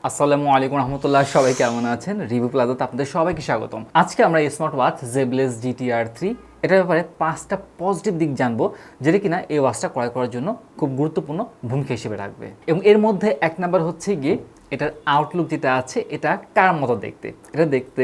আসসালামু আলাইকুম রহমতুল্লাহ, সবাই কেমন আছেন? রিভিউ প্লাজাতে আপনাদের সবাইকে স্বাগতম। আজকে আমরা এই স্মার্ট ওয়াচ Zeblaze GTR3 এটার ব্যাপারে 5টা পজিটিভ দিক জানবো, যেটা কিনা এই ওয়াচটা ক্রয় করার জন্য খুব গুরুত্বপূর্ণ ভূমিকা হিসেবে রাখবে। এবং এর মধ্যে এক নাম্বার হচ্ছে গিয়ে এটার আউটলুক যেটা আছে এটা কার মতো দেখতে। এটা দেখতে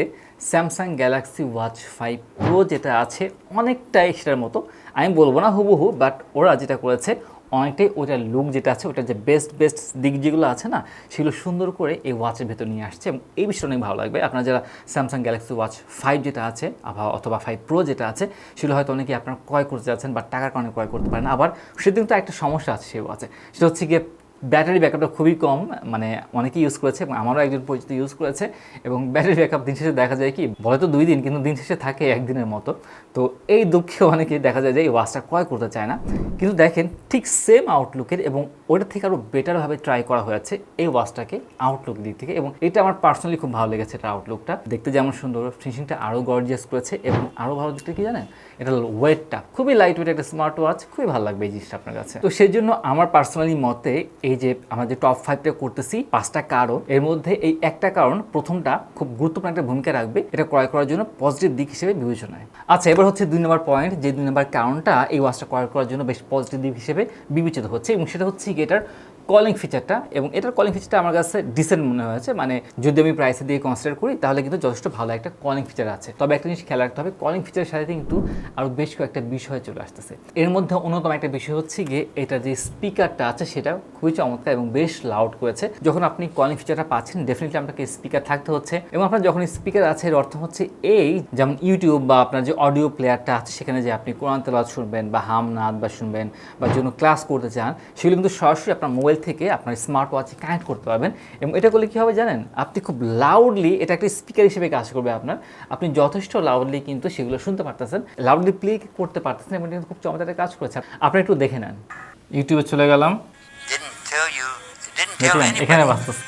স্যামসাং গ্যালাক্সি ওয়াচ 5 প্রো যেটা আছে অনেকটাই সেটার মতো। আমি বলবো না হুবহু, বাট ওরা যেটা করেছে অনেকটাই ওইটার লুক যেটা আছে, ওইটার যে বেস্ট দিক যেগুলো আছে না, সেগুলো সুন্দর করে এই ওয়াচের ভেতর নিয়ে আসছে এবং এই বিষয়টা অনেক ভালো লাগবে। আপনারা যারা স্যামসাং গ্যালাক্সি ওয়াচ 5 যেটা আছে অথবা 5 প্রো যেটা আছে, সেগুলো হয়তো অনেকেই আপনারা ক্রয় করতে যাচ্ছেন বা টাকার কারণে ক্রয় করতে পারেন। আবার সেদিন তো একটা সমস্যা আছে সেই ওয়াচে, সেটা হচ্ছে গিয়ে ব্যাটারি ব্যাকআপটা খুবই কম। মানে অনেকেই ইউজ করেছে এবং আমারও একজন পরিচিত ইউজ করেছে, এবং ব্যাটারি ব্যাকআপ দিন শেষে দেখা যায় কি, বলে তো 2 দিন, কিন্তু দিন শেষে থাকে একদিনের মতো। তো এই দুঃখে অনেকেই দেখা যায় যে এই ওয়াচটা ক্রয় করতে চায় না। কিন্তু দেখেন ঠিক সেম আউটলুকের এবং ওইটার থেকে আরও বেটারভাবে ট্রাই করা হয়েছে এই ওয়াচটাকে আউটলুক দিক থেকে, এবং এটা আমার পার্সোনালি খুব ভালো লেগেছে। এটা আউটলুকটা দেখতে যেমন সুন্দর, ফিনিশিংটা আরও গর্জিয়াস করেছে এবং আরও ভালো দিকটা কি জানেন, এটা ওয়েটটা খুবই লাইট ওয়েট, একটা স্মার্ট ওয়াচ, খুবই ভালো লাগবে এই জিনিসটা আপনার কাছে। তো সেই জন্য আমার পার্সোনালি মতে এই যে আমরা যে টপ 5টা করতেছি 5টা কারণ, এর মধ্যে এই একটা কারণ প্রথমটা খুব গুরুত্বপূর্ণ একটা ভূমিকা রাখবে এটা ক্রয় করার জন্য পজিটিভ দিক হিসেবে বিবেচনায়। আচ্ছা, এবার হচ্ছে 2 নম্বর পয়েন্ট, যে 2 নম্বর কারণটা এই ওয়াচটা ক্রয় করার জন্য বেশ পজিটিভ দিক হিসেবে বিবেচিত হচ্ছে, এবং সেটা হচ্ছে কি এটার কলিং ফিচারটা। এবং এটার কলিং ফিচারটা আমার কাছে ডিসেন্ট মনে হয়েছে। মানে যদি আমি প্রাইসের দিয়ে কনসিডার করি তাহলে কিন্তু যথেষ্ট ভালো একটা কলিং ফিচার আছে। তবে একটা জিনিস খেয়াল রাখতে হবে, কলিং ফিচারের সাথে কিন্তু আরও বেশ কয়েকটা বিষয় চলে আসতেছে। এর মধ্যে অন্যতম একটা বিষয় হচ্ছে গিয়ে এটা যে স্পিকারটা আছে সেটা খুবই চমৎকার এবং বেশ লাউড করেছে। যখন আপনি কলিং ফিচারটা পাচ্ছেন ডেফিনেটলি আপনাকে স্পিকার থাকতে হচ্ছে, এবং আপনার যখন স্পিকার আছে এর অর্থ হচ্ছে এই, যেমন ইউটিউব বা আপনার যে অডিও প্লেয়ারটা আছে সেখানে যে আপনি কোরআন তেলাওয়াত শুনবেন বা হামনাদ বা শুনবেন বা যেন ক্লাস করতে চান, সেগুলো কিন্তু সরাসরি আপনার মোবাইল থেকে আপনার স্মার্ট ওয়াচে কানেক্ট করতে পারবেন। এবং এটা করলে কী হবে জানেন, আপনি খুব লাউডলি, এটা একটা স্পিকার হিসেবে কাজ করবে আপনার, আপনি যথেষ্ট লাউডলি কিন্তু সেগুলো শুনতে পারতেছেন, লাউডলি প্লে করতে পারতেছেন, এবং এটা খুব চমৎকার কাজ করেছে। আপনি একটু দেখে নেন, ইউটিউবে চলে গেলাম, দেখলেন এখানে বাঁচতেছে।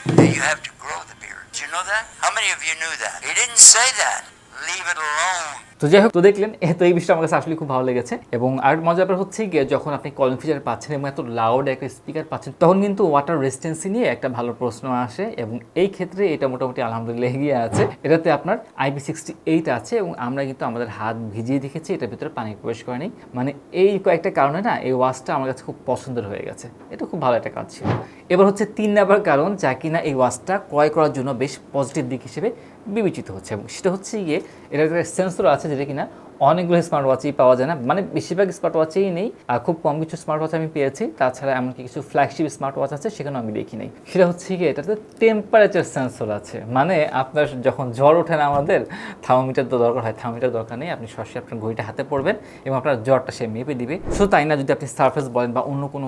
তো যাই হোক, তো দেখলেন তো এই বিষয়টা আমার কাছে আসলে খুব ভালো লেগেছে। এবং আর মজার ব্যাপার হচ্ছে গিয়ে যখন আপনি কলিং ফিচার পাচ্ছেন এবং এত লাউড একটা স্পিকার পাচ্ছেন, তখন কিন্তু ওয়াটার রেজিস্ট্যান্সি নিয়ে একটা ভালো প্রশ্ন আসে, এবং এই ক্ষেত্রে এটা মোটামুটি আলহামদুলিল্লাহ এগিয়ে আছে। এটাতে আপনার IP68 আছে, এবং আমরা কিন্তু আমাদের হাত ভিজিয়ে দেখেছি, এটার ভিতরে পানি প্রবেশ করেনি। মানে এই কয়েকটা কারণে না এই ওয়াচটা আমার কাছে খুব পছন্দের হয়ে গেছে। এটা খুব ভালো একটা কাজ ছিল। এবার হচ্ছে 3 নম্বর কারণ, যা কিনা এই ওয়াচটা ক্রয় করার জন্য বেশ পজিটিভ দিক হিসেবে বিবেচিত হচ্ছে, এবং সেটা হচ্ছে গিয়ে এটার একটা সেন্সর আছে যেটা কিনা অনেকগুলো স্মার্ট ওয়াচেই পাওয়া যায় না, মানে বেশিরভাগ স্মার্ট ওয়াচেই নেই। আর খুব কম কিছু স্মার্ট ওয়াচ আমি পেয়েছি, তাছাড়া এমনকি কিছু ফ্ল্যাগশিপ স্মার্ট ওয়াচ আছে সেখানেও আমি দেখি নাই। সেটা হচ্ছে কি এটাতে টেম্পারেচার সেন্সর আছে। মানে আপনার যখন জ্বর ওঠে না, আমাদের থার্মোমিটার তো দরকার হয়, থার্মোমিটার দরকার নেই, আপনি সরাসরি আপনার ঘড়িটা হাতে পড়বেন এবং আপনার জ্বরটা সে মেপে দিবে। শুধু তাই না, যদি আপনি সার্ফেস বলেন বা অন্য কোনো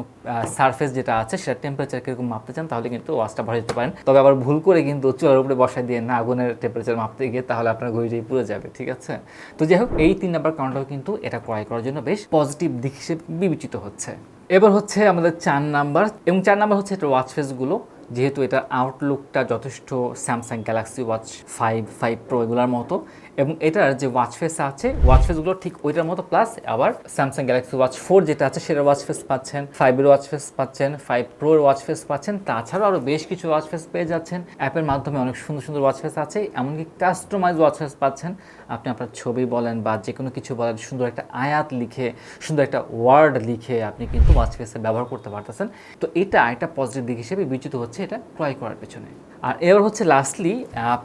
সার্ফেস যেটা আছে সেটা টেম্পারেচার কীরকম মাপতে চান, তাহলে কিন্তু ওয়াচটা ভরে যেতে পারেন। তবে আবার ভুল করে কিন্তু চুলার উপরে বসায় দিয়ে না আগুনের টেম্পারেচার মাপতে গিয়ে তাহলে আপনার ঘড়িটাই পুড়ে যাবে, ঠিক আছে? তো যাই হোক, এই 3 নম্বর কারণটাও কিন্তু এটা ক্রয় করার জন্য বেশ পজিটিভ দিক হিসেবে বিবেচিত হচ্ছে। এবার হচ্ছে আমাদের 4 নাম্বার, এবং 4 নাম্বার হচ্ছে এটা ওয়াচ ফেসগুলো। যেহেতু এটা আউটলুকটা যথেষ্ট স্যামসাং গ্যালাক্সি ওয়াচ 5 প্রো এগুলোর মতো, এবং এটার যে ওয়াচ ফেস আছে ওয়াচ ফেসগুলো ঠিক ওইটার মতো, প্লাস আবার স্যামসাং গ্যালাক্সি ওয়াচ 4 যেটা আছে সেটার ওয়াচ ফেস পাচ্ছেন, 5 ওয়াচ ফেস পাচ্ছেন, 5 প্রোর ওয়াচ ফেস পাচ্ছেন, তাছাড়াও আরও বেশ কিছু ওয়াচ ফেস পেয়ে যাচ্ছেন। অ্যাপের মাধ্যমে অনেক সুন্দর সুন্দর ওয়াচ ফেস আছে, এমনকি কাস্টমাইজ ওয়াচ ফেস পাচ্ছেন। আপনি আপনার ছবি বলেন বা যে কোনো কিছু বলেন, সুন্দর একটা আয়াত লিখে, সুন্দর একটা ওয়ার্ড লিখে আপনি কিন্তু ওয়াচ ফেসে ব্যবহার করতে পারতেছেন। তো এটা একটা পজিটিভ দিক হিসেবে বিবেচিত হচ্ছে এটা ক্রয় করার পেছনে। আর এবার হচ্ছে লাস্টলি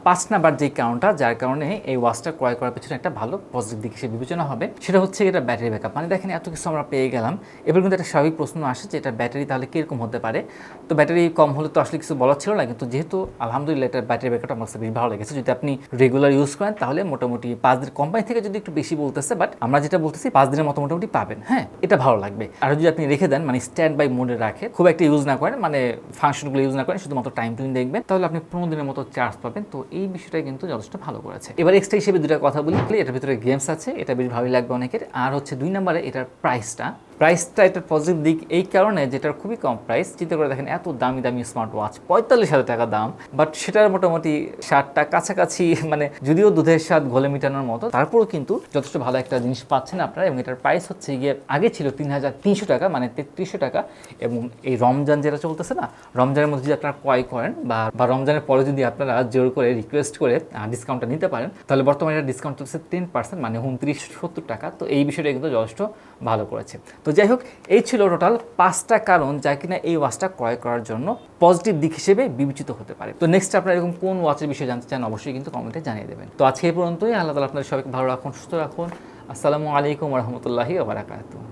5 নাম্বার যেই কারণটা, যার কারণে এই ওয়াচটা ক্রয় করার পেছনে একটা ভালো পজিটিভ দিক হিসেবে বিবেচনা হবে, সেটা হচ্ছে এটা ব্যাটারি ব্যাকআপ। মানে দেখেন এত কিছু আমরা পেয়ে গেলাম, এবার কিন্তু একটা স্বাভাবিক প্রশ্ন আসে যে এটা ব্যাটারি তাহলে কীরকম হতে পারে। তো ব্যাটারি কম হলে তো আসলে কিছু বলার ছিল না, কিন্তু যেহেতু আলহামদুলিল্লাহ এটার ব্যাটারি ব্যাকআপটা আমার কাছে বেশ ভালো লেগেছে। যদি আপনি রেগুলার ইউজ করেন তাহলে মোটামুটি 5 দিন, কোম্পানি থেকে যদি একটু বেশি বলতেছে, বাট আমরা যেটা বলতেছি 5 দিনের মতো মোটামুটি পাবেন। হ্যাঁ, এটা ভালো লাগবে। আর যদি আপনি রেখে দেন, মানে স্ট্যান্ড বাই মোডে রাখে, খুব একটা ইউজ না করেন, মানে ফাংশনগুলো ইউজ না করেন, শুধুমাত্র টাইম টুইন দেখবেন, তাহলে আপনি 15 দিনের মতো চার্জ পাবেন। তো এই বিষয়টা কিন্তু যথেষ্ট ভালো করেছে। এবার এক্সট্রা হিসেবে দুটা কথা বলি, এটার ভিতরে গেমস আছে, এটা বেশ ভালোই লাগবে অনেকের। আর হচ্ছে 2 নম্বরে এটার প্রাইসটা প্রাইসটা এটার পজিটিভ দিক এই কারণে যেটার খুবই কম প্রাইস। চিন্তা করে দেখেন এত দামি দামি স্মার্ট ওয়াচ 45,000 টাকা দাম, বাট সেটার মোটামুটি স্বাদটা কাছাকাছি, মানে যদিও দুধের স্বাদ ঘোলে মিটানোর মতো, তারপরেও কিন্তু যথেষ্ট ভালো একটা জিনিস পাচ্ছেন আপনারা। এবং এটার প্রাইস হচ্ছে গিয়ে আগে ছিল 3,300 টাকা, মানে 3,300 টাকা। এবং এই রমজান যেটা চলতেছে না, রমজানের মধ্যে যদি আপনারা ক্রয় করেন বা রমজানের পরে যদি আপনারা জোর করে রিকোয়েস্ট করে ডিসকাউন্টটা নিতে পারেন, তাহলে বর্তমানে এটা ডিসকাউন্ট চলছে 10%, মানে 2970 টাকা। তো এই বিষয়টা কিন্তু যথেষ্ট ভালো করেছে। তো যাই হোক, এই ছিল টোটাল 5টা কারণ যা কিনা এই ওয়াচটা ক্রয় করার জন্য পজিটিভ দিক হিসেবে বিবেচিত হতে পারে। তো নেক্সট আপনারা এরকম কোন ওয়াচের বিষয়ে জানতে চান অবশ্যই কিন্তু কমেন্টে জানিয়ে দেবেন। তো আজকে এই পর্যন্তই। আল্লাহ তাআলা আপনাদের সবাইকে ভালো রাখুন, সুস্থ রাখুন। আসসালামু আলাইকুম ওয়া রাহমাতুল্লাহি ওয়া বারাকাতুহু।